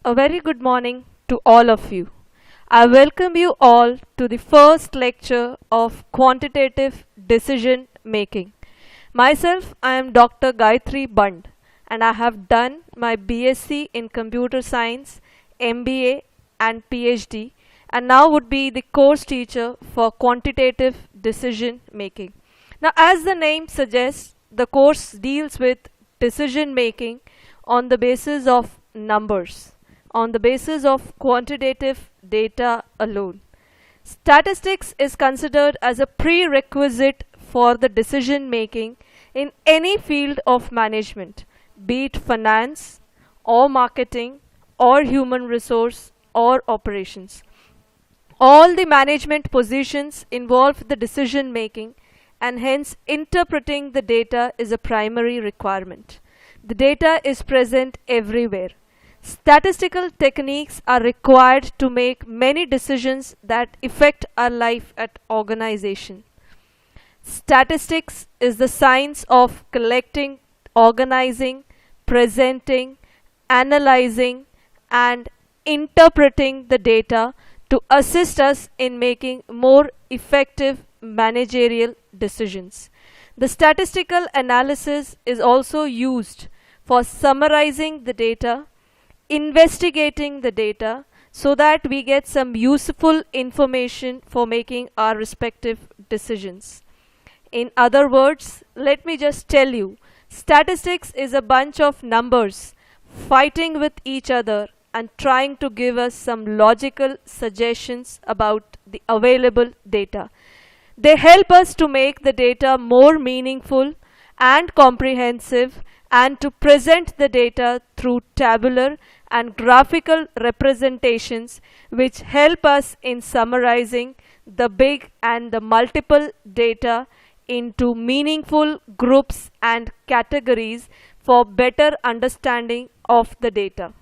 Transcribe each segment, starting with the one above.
A very good morning to all of you. I welcome you all to the first lecture of quantitative decision making. Myself, I am Dr. Gayatri Bund and I have done my BSc in Computer Science, MBA and PhD and now would be the course teacher for quantitative decision making. Now, as the name suggests, the course deals with decision making on the basis of numbers, on the basis of quantitative data alone. Statistics is considered as a prerequisite for the decision making in any field of management, be it finance or marketing or human resource or operations. All the management positions involve the decision making and hence interpreting the data is a primary requirement. The data is present everywhere. Statistical techniques are required to make many decisions that affect our life at organization. Statistics is the science of collecting, organizing, presenting, analyzing and interpreting the data to assist us in making more effective managerial decisions. The statistical analysis is also used for summarizing the data, investigating the data so that we get some useful information for making our respective decisions. In other words, let me just tell you, statistics is a bunch of numbers fighting with each other and trying to give us some logical suggestions about the available data. They help us to make the data more meaningful and comprehensive and to present the data through tabular and graphical representations which help us in summarizing the big and the multiple data into meaningful groups and categories for better understanding of the data.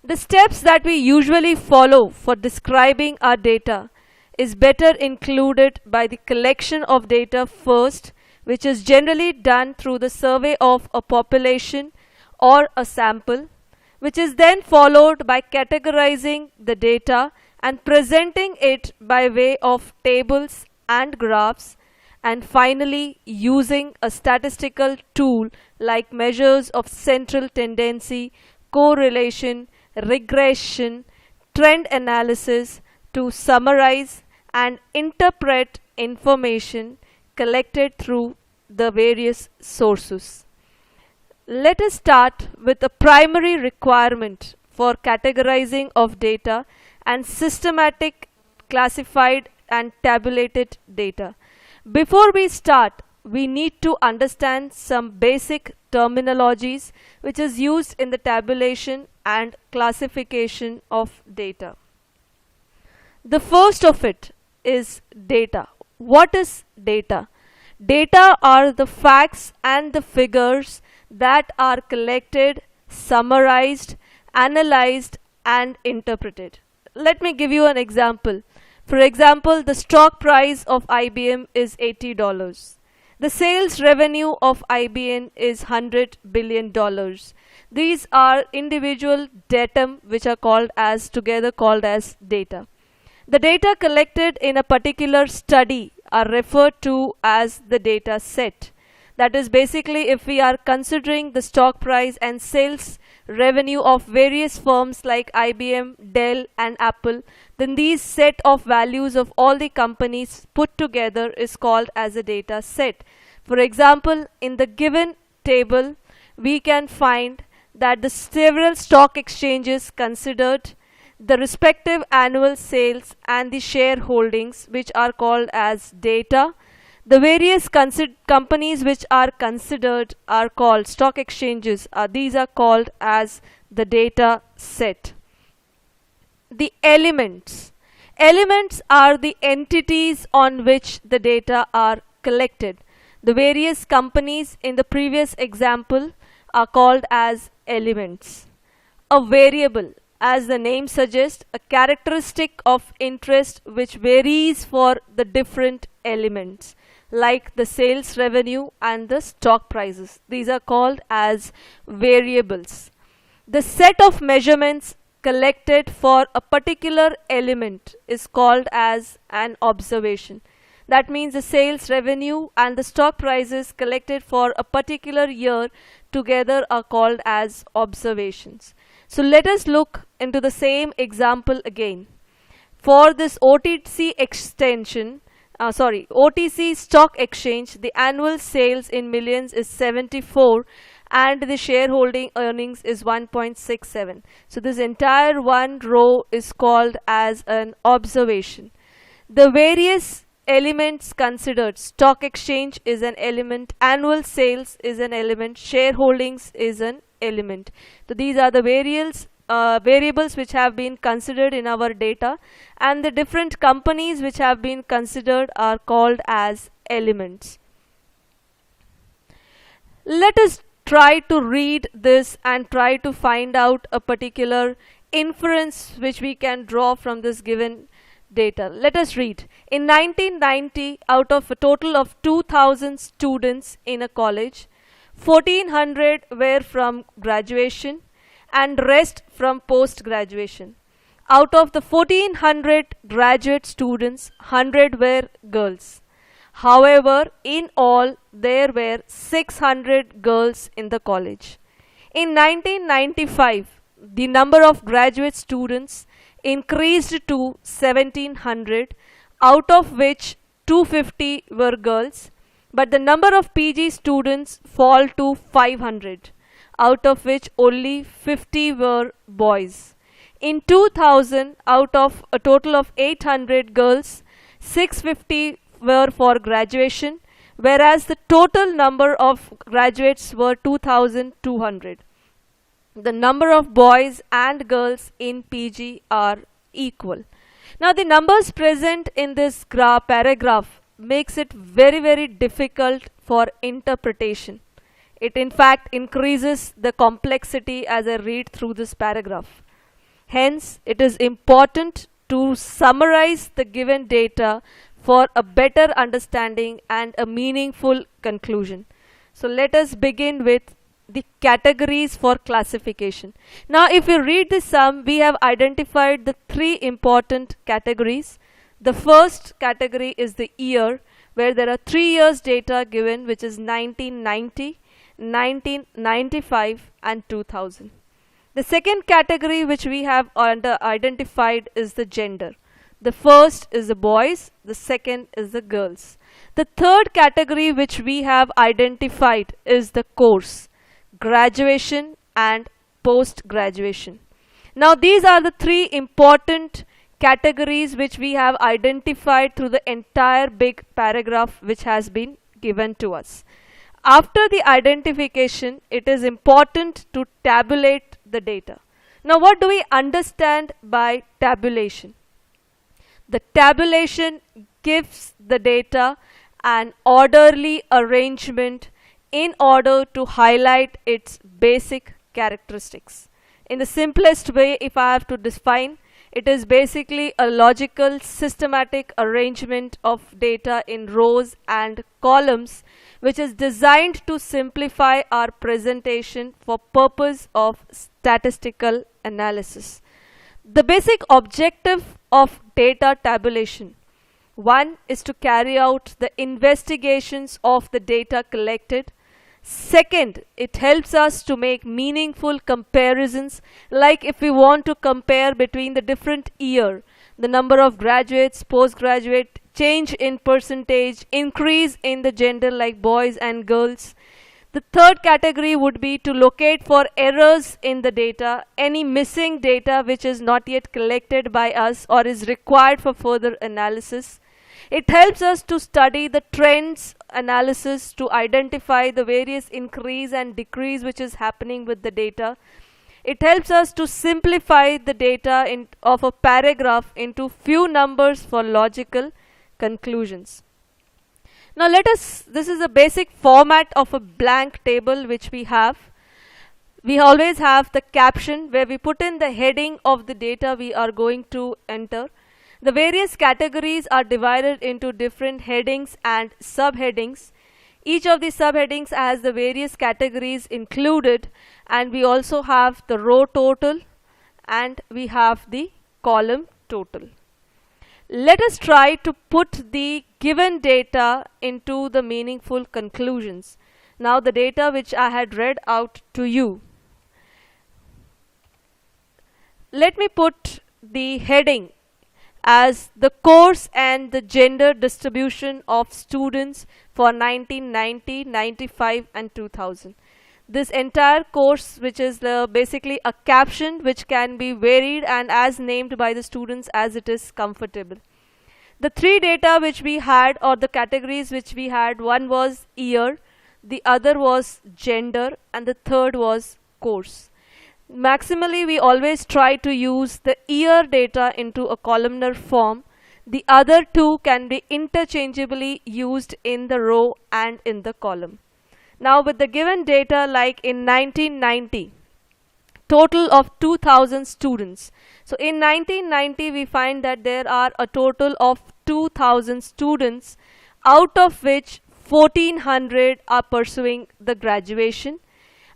The steps that we usually follow for describing our data is better included by the collection of data first, which is generally done through the survey of a population or a sample, which is then followed by categorizing the data and presenting it by way of tables and graphs, and finally using a statistical tool like measures of central tendency, correlation, regression, trend analysis to summarize and interpret information collected through the various sources. Let us start with a primary requirement for categorizing of data and systematic classified and tabulated data. Before we start, we need to understand some basic terminologies which is used in the tabulation and classification of data. The first of it is data. What is data? Data are the facts and the figures that are collected, summarized, analyzed and interpreted. Let me give you an example. For example, the stock price of IBM is $80. The sales revenue of IBM is $100 billion. These are individual datum which are together called as data. The data collected in a particular study are referred to as the data set. That is basically if we are considering the stock price and sales revenue of various firms like IBM, Dell and Apple, then these set of values of all the companies put together is called as a data set. For example, in the given table, we can find that the several stock exchanges considered, the respective annual sales and the shareholdings which are called as data. The various companies which are considered are called stock exchanges. These are called as the data set. The elements. Elements are the entities on which the data are collected. The various companies in the previous example are called as elements. A variable, as the name suggests, a characteristic of interest which varies for the different elements, like the sales revenue and the stock prices. These are called as variables. The set of measurements collected for a particular element is called as an observation. That means the sales revenue and the stock prices collected for a particular year together are called as observations. So let us look into the same example again. For this OTC stock exchange, the annual sales in millions is 74 and the shareholding earnings is 1.67. So this entire one row is called as an observation. The various elements considered: stock exchange is an element, annual sales is an element, shareholdings is an element. So these are the variables which have been considered in our data, and the different companies which have been considered are called as elements. Let us try to read this and try to find out a particular inference which we can draw from this given data. Let us read. In 1990, out of a total of 2000 students in a college, 1400 were from graduation and rest from post graduation. Out of the 1400 graduate students, 100 were girls. However, in all, there were 600 girls in the college. In 1995, the number of graduate students increased to 1700, out of which 250 were girls, but the number of PG students fall to 500, out of which only 50 were boys. In 2000, out of a total of 800 girls, 650 were for graduation, whereas the total number of graduates were 2200. The number of boys and girls in PG are equal. Now the numbers present in this paragraph makes it very difficult for interpretation. It in fact increases the complexity as I read through this paragraph. Hence, it is important to summarize the given data for a better understanding and a meaningful conclusion. So let us begin with the categories for classification. Now if you read the sum, we have identified the three important categories. The first category is the year, where there are 3 years data given, which is 1990, 1995 and 2000. The second category which we have identified is the gender. The first is the boys, the second is the girls. The third category which we have identified is the course, graduation and post-graduation. Now these are the three important categories which we have identified through the entire big paragraph which has been given to us. After the identification, it is important to tabulate the data. Now what do we understand by tabulation? The tabulation gives the data an orderly arrangement in order to highlight its basic characteristics. In the simplest way, if I have to define, it is basically a logical, systematic arrangement of data in rows and columns, which is designed to simplify our presentation for purpose of statistical analysis. The basic objective of data tabulation: one is to carry out the investigations of the data collected. Second, it helps us to make meaningful comparisons, like if we want to compare between the different year, the number of graduates, postgraduate, change in percentage, increase in the gender like boys and girls. The third category would be to locate for errors in the data, any missing data which is not yet collected by us or is required for further analysis. It helps us to study the trends analysis to identify the various increase and decrease which is happening with the data. It helps us to simplify the data of a paragraph into few numbers for logical conclusions. Now this is a basic format of a blank table which we have. We always have the caption where we put in the heading of the data we are going to enter. The various categories are divided into different headings and subheadings. Each of the subheadings has the various categories included, and we also have the row total and we have the column total. Let us try to put the given data into the meaningful conclusions. Now the data which I had read out to you. Let me put the heading as the course and the gender distribution of students for 1990, 95 and 2000. This entire course, which is basically a caption which can be varied and as named by the students as it is comfortable. The three data which we had, or the categories which we had, one was year, the other was gender, and the third was course. Maximally we always try to use the year data into a columnar form. The other two can be interchangeably used in the row and in the column. Now with the given data, like in 1990, total of 2000 students. So in 1990 we find that there are a total of 2000 students, out of which 1400 are pursuing the graduation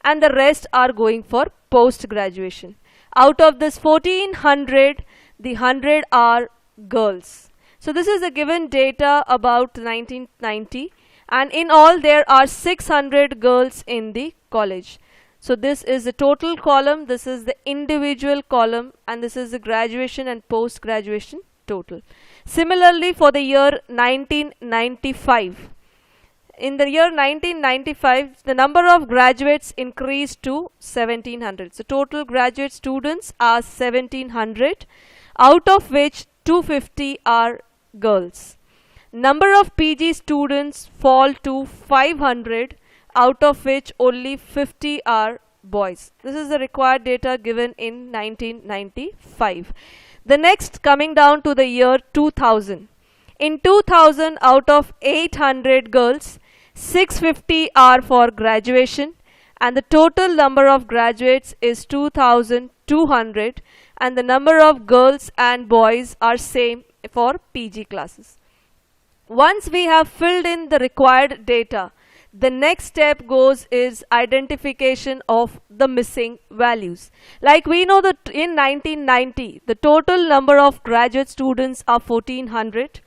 and the rest are going for post graduation. Out of this 1400, the 100 are girls. So this is the given data about 1990, and in all there are 600 girls in the college. So this is the total column, this is the individual column, and this is the graduation and post graduation total. Similarly for the year 1995, in the year 1995 the number of graduates increased to 1700. So total graduate students are 1700, out of which 250 are girls. Number of PG students fall to 500, out of which only 50 are boys. This is the required data given in 1995. The next, coming down to the year 2000. In 2000, out of 800 girls, 650 are for graduation, and the total number of graduates is 2200, and the number of girls and boys are same for PG classes. Once we have filled in the required data, the next step goes is identification of the missing values. Like we know that in 1990 the total number of graduate students are 1400,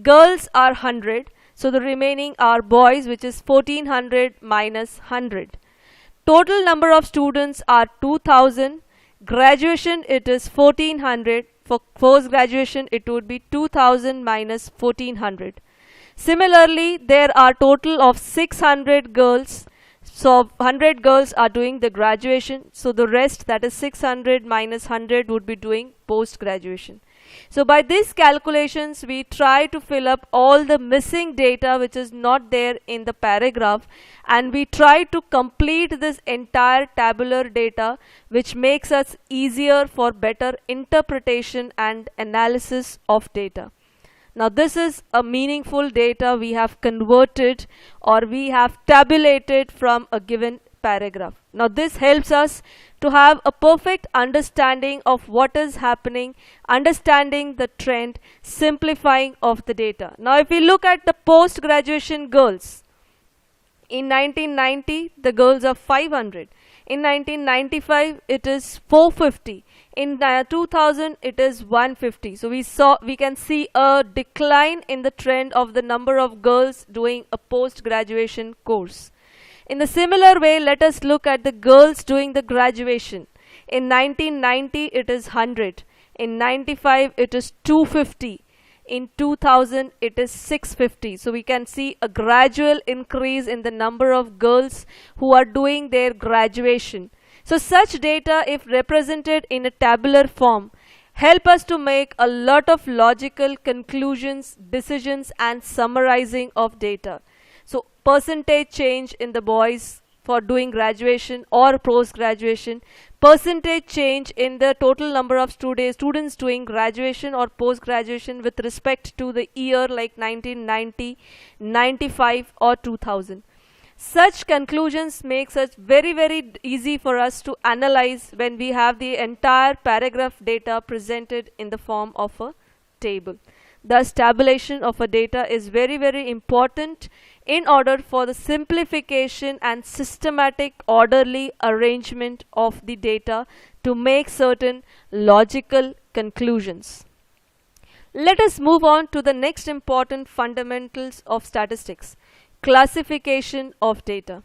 girls are 100, so the remaining are boys, which is 1400 minus 100. Total number of students are 2000, graduation it is 1400, for post graduation it would be 2000 minus 1400. Similarly, there are total of 600 girls, so 100 girls are doing the graduation, so the rest, that is 600 minus 100, would be doing post graduation. So by these calculations we try to fill up all the missing data which is not there in the paragraph, and we try to complete this entire tabular data, which makes us easier for better interpretation and analysis of data. Now this is a meaningful data we have converted or we have tabulated from a given paragraph. Now this helps us to have a perfect understanding of what is happening, understanding the trend, simplifying of the data. Now if we look at the post-graduation girls, in 1990 the girls are 500, in 1995 it is 450, in 2000 it is 150. So we can see a decline in the trend of the number of girls doing a post-graduation course. In the similar way, let us look at the girls doing the graduation. In 1990 it is 100, in 95 it is 250, in 2000 it is 650. So we can see a gradual increase in the number of girls who are doing their graduation. So such data, if represented in a tabular form, help us to make a lot of logical conclusions, decisions and summarizing of data. So percentage change in the boys for doing graduation or post graduation, percentage change in the total number of students doing graduation or post graduation with respect to the year, like 1990, 95 or 2000. Such conclusions makes it very easy for us to analyze when we have the entire paragraph data presented in the form of a table. Thus tabulation of a data is very important in order for the simplification and systematic orderly arrangement of the data to make certain logical conclusions. Let us move on to the next important fundamentals of statistics: classification of data.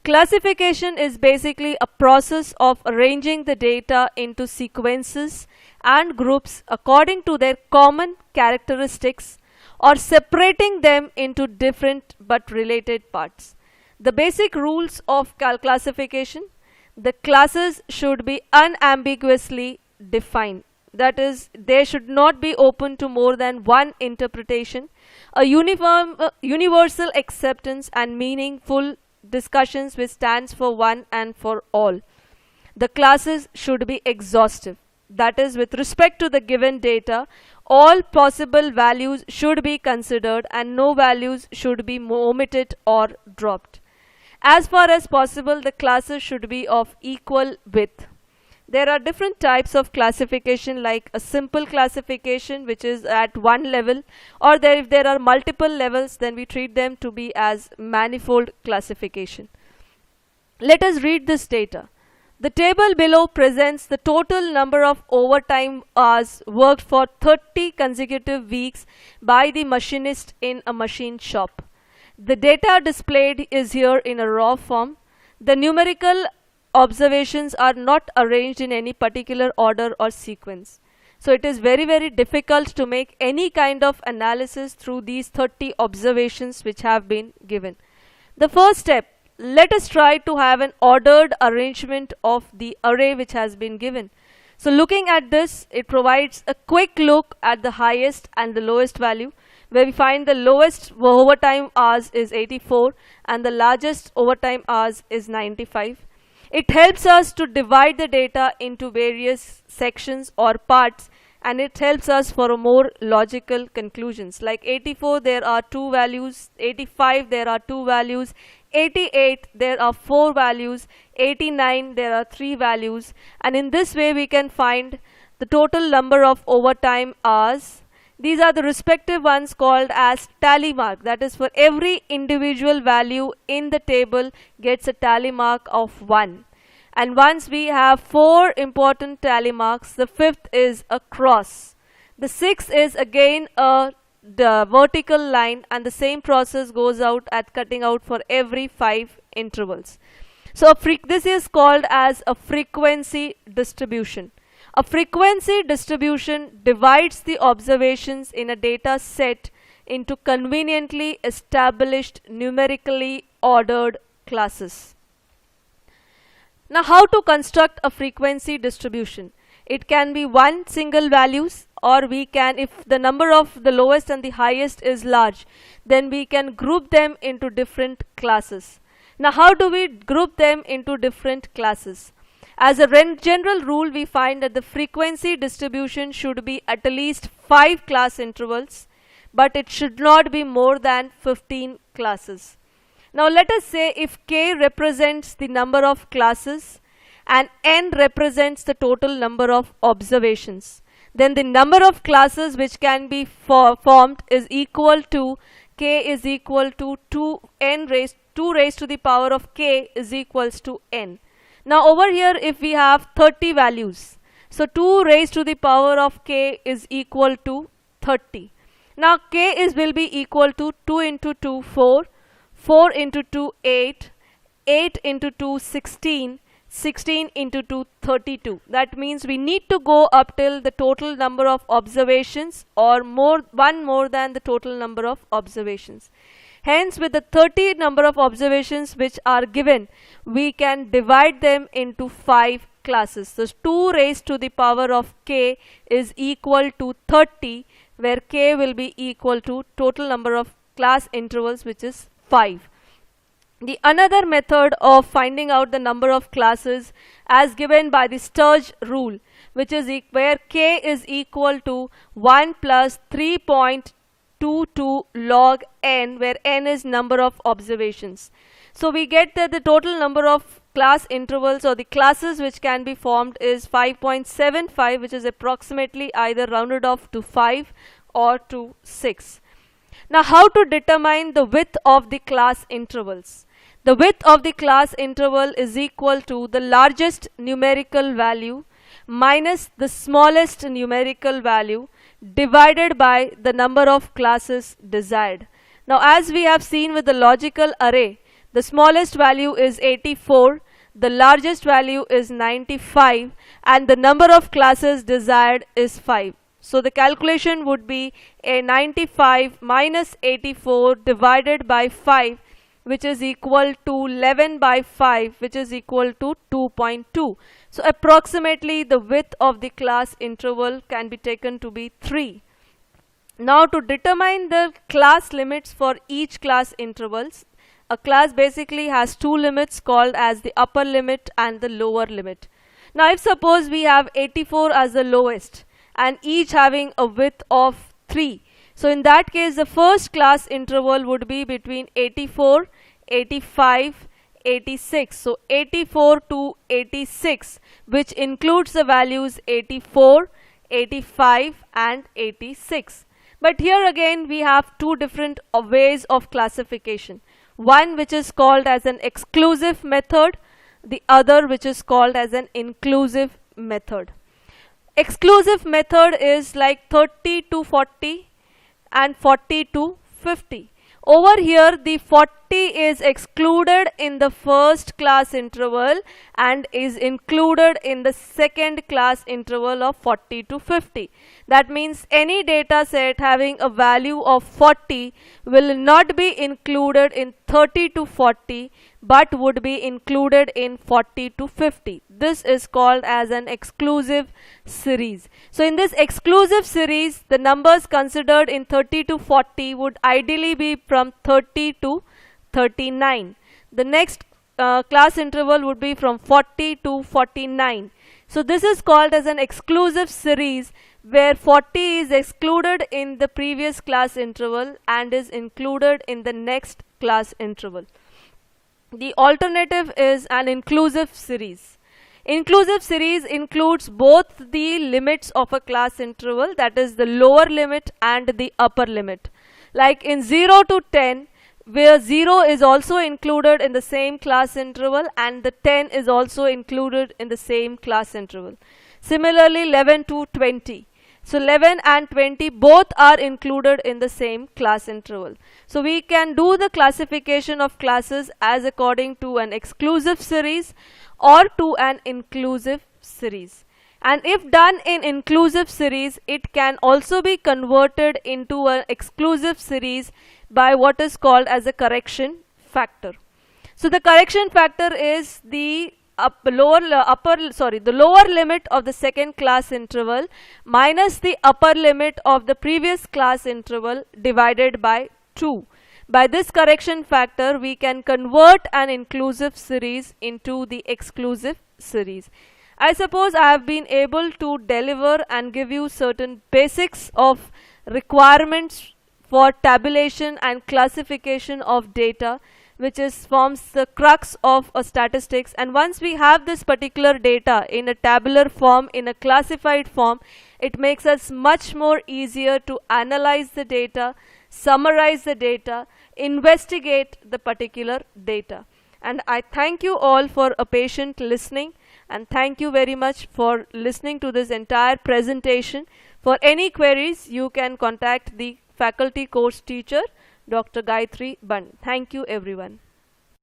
Classification is basically a process of arranging the data into sequences and groups according to their common characteristics, or separating them into different but related parts. The basic rules of classification: the classes should be unambiguously defined. That is, they should not be open to more than one interpretation. A universal acceptance and meaningful discussions which stands for one and for all. The classes should be exhaustive. That is, with respect to the given data, all possible values should be considered and no values should be omitted or dropped. As far as possible, the classes should be of equal width. There are different types of classification, like a simple classification which is at one level, or if there are multiple levels, then we treat them to be as manifold classification. Let us read this data. The table below presents the total number of overtime hours worked for 30 consecutive weeks by the machinist in a machine shop. The data displayed is here in a raw form. The numerical observations are not arranged in any particular order or sequence. So it is very difficult to make any kind of analysis through these 30 observations which have been given. The first step: let us try to have an ordered arrangement of the array which has been given. So looking at this, it provides a quick look at the highest and the lowest value, where we find the lowest overtime hours is 84 and the largest overtime hours is 95. It helps us to divide the data into various sections or parts, and it helps us for a more logical conclusions. Like 84 there are 2 values, 85 there are 2 values, 88 there are 4 values, 89 there are 3 values, and in this way we can find the total number of overtime hours. These are the respective ones called as tally mark. That is, for every individual value in the table gets a tally mark of 1. And once we have 4 important tally marks, the 5th is a cross. The 6th is again the vertical line, and the same process goes out at cutting out for every 5 intervals. So this is called as a frequency distribution. A frequency distribution divides the observations in a data set into conveniently established numerically ordered classes. Now, how to construct a frequency distribution? It can be one single values, or we can, if the number of the lowest and the highest is large, then we can group them into different classes. Now, how do we group them into different classes? As a general rule, we find that the frequency distribution should be at least 5 class intervals, but it should not be more than 15 classes. Now let us say if k represents the number of classes and n represents the total number of observations, then the number of classes which can be formed is equal to k is equal to 2 raised to the power of k is equals to n. Now over here, if we have 30 values, so 2 raised to the power of k is equal to 30. Now k will be equal to 2 into 2 4, 4 into 2 8, 8 into 2 16, 16 into 2 32. That means we need to go up till the total number of observations, or one more than the total number of observations. Hence, with the 30 number of observations which are given, we can divide them into 5 classes. So 2 raised to the power of k is equal to 30, where k will be equal to total number of class intervals, which is 5. The another method of finding out the number of classes, as given by the Sturge rule, which is where k is equal to 1 plus 3.22 log n, where n is number of observations. So we get that the total number of class intervals, or the classes which can be formed, is 5.75, which is approximately either rounded off to 5 or to 6. Now, how to determine the width of the class intervals? The width of the class interval is equal to the largest numerical value minus the smallest numerical value divided by the number of classes desired. Now, as we have seen with the logical array, the smallest value is 84, the largest value is 95, and the number of classes desired is 5. So the calculation would be a 95 minus 84 divided by 5, which is equal to 11 by 5, which is equal to 2.2. So approximately the width of the class interval can be taken to be 3. Now to determine the class limits for each class intervals, a class basically has two limits called as the upper limit and the lower limit. Now if suppose we have 84 as the lowest and each having a width of 3. So in that case the first class interval would be between 84, 85, 86. So 84 to 86, which includes the values 84, 85 and 86. But here again we have two different ways of classification. One which is called as an exclusive method, the other which is called as an inclusive method. Exclusive method is like 30 to 40 and 40 to 50. Over here the 40 is excluded in the first class interval and is included in the second class interval of 40 to 50. That means any data set having a value of 40 will not be included in 30 to 40 but would be included in 40 to 50. This is called as an exclusive series. So in this exclusive series, the numbers considered in 30 to 40 would ideally be from 30 to 39. The next class interval would be from 40 to 49. So this is called as an exclusive series where 40 is excluded in the previous class interval and is included in the next class interval. The alternative is an inclusive series. Inclusive series includes both the limits of a class interval, that is the lower limit and the upper limit. Like in 0 to 10, where 0 is also included in the same class interval and the 10 is also included in the same class interval. Similarly 11 to 20. So 11 and 20 both are included in the same class interval. So we can do the classification of classes as according to an exclusive series or to an inclusive series. And if done in inclusive series, it can also be converted into an exclusive series by what is called as a correction factor. So the correction factor is the lower limit of the second class interval minus the upper limit of the previous class interval divided by 2. By this correction factor, we can convert an inclusive series into the exclusive series. I suppose I have been able to deliver and give you certain basics of requirements for tabulation and classification of data, which forms the crux of a statistics. And once we have this particular data in a tabular form, in a classified form, it makes us much more easier to analyze the data, summarize the data, investigate the particular data. And I thank you all for a patient listening, and thank you very much for listening to this entire presentation. For any queries, you can contact the faculty course teacher, Dr. Gayatri Band. Thank you everyone.